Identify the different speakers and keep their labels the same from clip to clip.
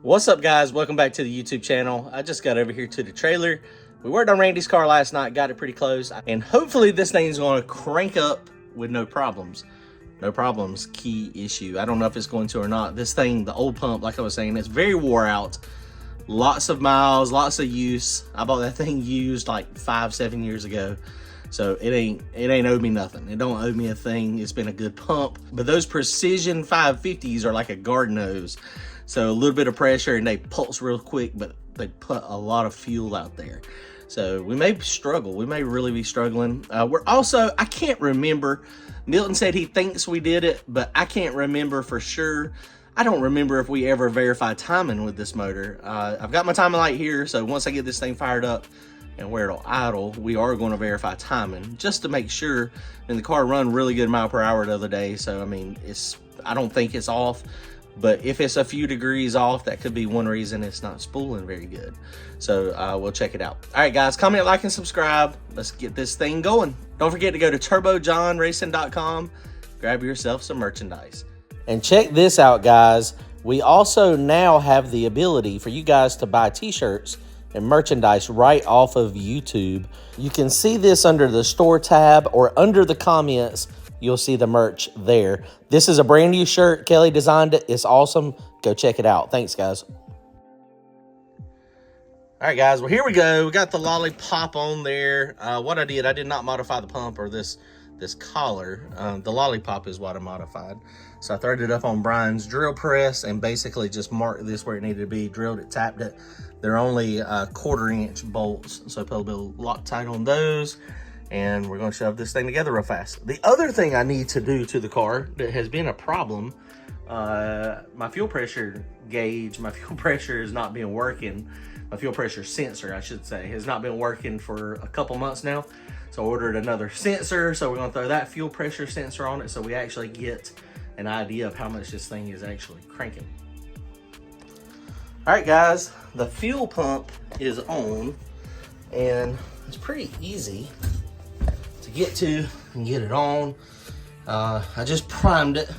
Speaker 1: What's up, guys? Welcome back to the YouTube channel. I just got over here to the trailer. We worked on Randy's car last night, got it pretty close, and hopefully this thing's going to crank up with no problems. No problems, key issue. I don't know if it's going to or not. This thing, the old pump, like I was saying, it's very wore out. Lots of miles, lots of use. I bought that thing used like 5-7 years ago. So it ain't owed me nothing. It don't owe me a thing. It's been a good pump. But those Precision 550s are like a garden hose. So a little bit of pressure and they pulse real quick, but they put a lot of fuel out there. So we may struggle. We may really be struggling. We're also, I can't remember. Milton said he thinks we did it, but I can't remember for sure. I don't remember if we ever verified timing with this motor. I've got my timing light here, so once I get this thing fired up and where it'll idle, we are going to verify timing just to make sure. And the car run really good mile per hour the other day, so I mean, I don't think it's off. But if it's a few degrees off, that could be one reason it's not spooling very good. So we'll check it out. All right, guys, comment, like, and subscribe. Let's get this thing going. Don't forget to go to turbojohnracing.com. Grab yourself some merchandise. And check this out, guys. We also now have the ability for you guys to buy t-shirts and merchandise right off of YouTube. You can see this under the store tab or under the comments. You'll see the merch there. This is a brand new shirt. Kelly designed it. It's awesome. Go check it out. Thanks, guys. All right, guys. Well, here we go. We got the lollipop on there. What I did not modify the pump or this collar. The lollipop is what I modified. So I threaded it up on Brian's drill press and basically just marked this where it needed to be, drilled it, tapped it. They're only 1/4 inch bolts. So I put a little Loctite on those. And we're going to shove this thing together real fast. The other thing I need to do to the car that has been a problem, my fuel pressure gauge, my fuel pressure is not been working. My fuel pressure sensor, I should say, has not been working for a couple months now. So I ordered another sensor. So we're going to throw that fuel pressure sensor on it so we actually get an idea of how much this thing is actually cranking. All right, guys, the fuel pump is on and it's pretty easy to get to and get it on. I just primed it.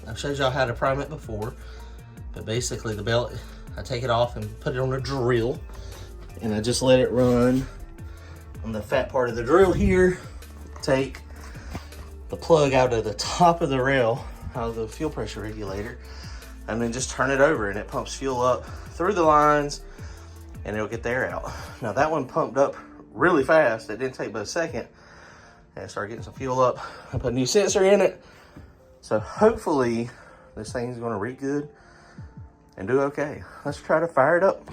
Speaker 1: I've showed y'all how to prime it before, but basically the belt, I take it off and put it on a drill and I just let it run on the fat part of the drill here. Take the plug out of the top of the rail, out of the fuel pressure regulator, and then just turn it over and it pumps fuel up through the lines and it'll get the air out. Now that one pumped up really fast. It didn't take but a second. And start getting some fuel up. I put a new sensor in it. So hopefully this thing's gonna read good and do okay. Let's try to fire it up.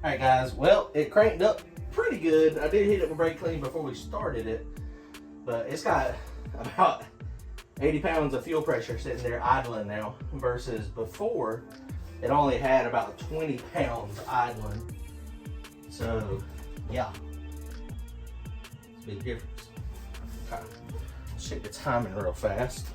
Speaker 1: All right, guys. Well, it cranked up pretty good. I did hit it with brake clean before we started it, but it's got about 80 pounds of fuel pressure sitting there idling now, versus before it only had about 20 pounds idling. So, yeah, it's a big difference. Okay, let's check the timing real fast.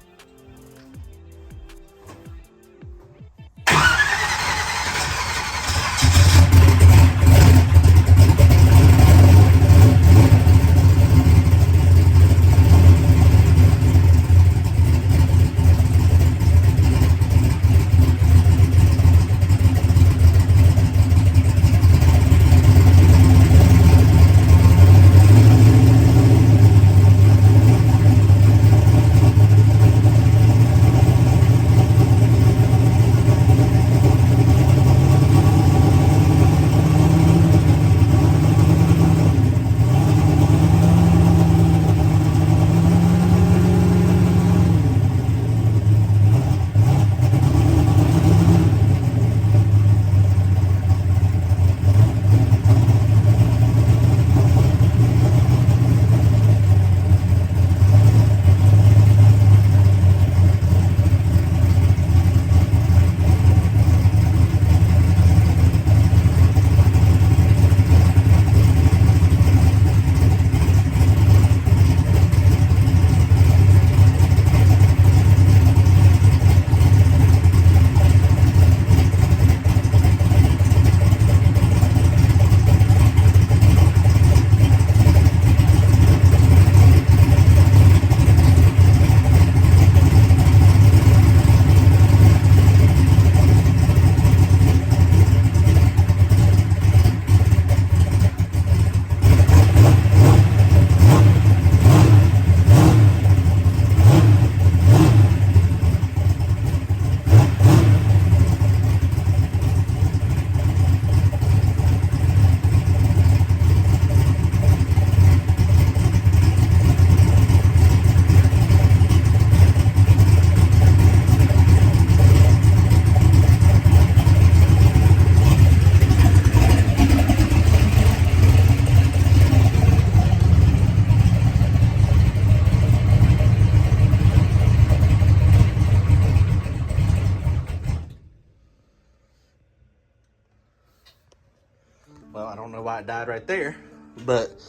Speaker 1: Well, I don't know why it died right there, but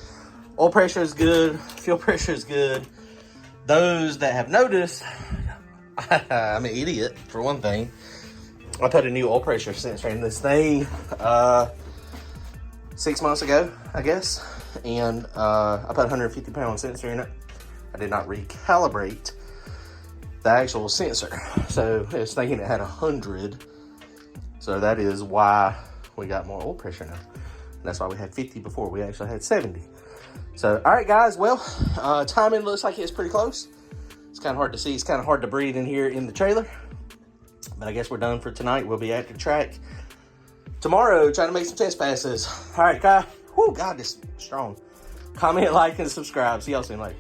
Speaker 1: oil pressure is good, fuel pressure is good. Those that have noticed, I'm an idiot for one thing. I put a new oil pressure sensor in this thing 6 months ago, I guess, and I put a 150 pound sensor in it. I did not recalibrate the actual sensor, so it was thinking it had 100. So that is why we got more oil pressure now. That's why we had 50 before. We actually had 70. So, all right, guys. Well, timing looks like it's pretty close. It's kind of hard to see. It's kind of hard to breathe in here in the trailer. But I guess we're done for tonight. We'll be at the track tomorrow trying to make some test passes. All right, guys. Whoo, God, this is strong. Comment, like, and subscribe. See y'all soon later.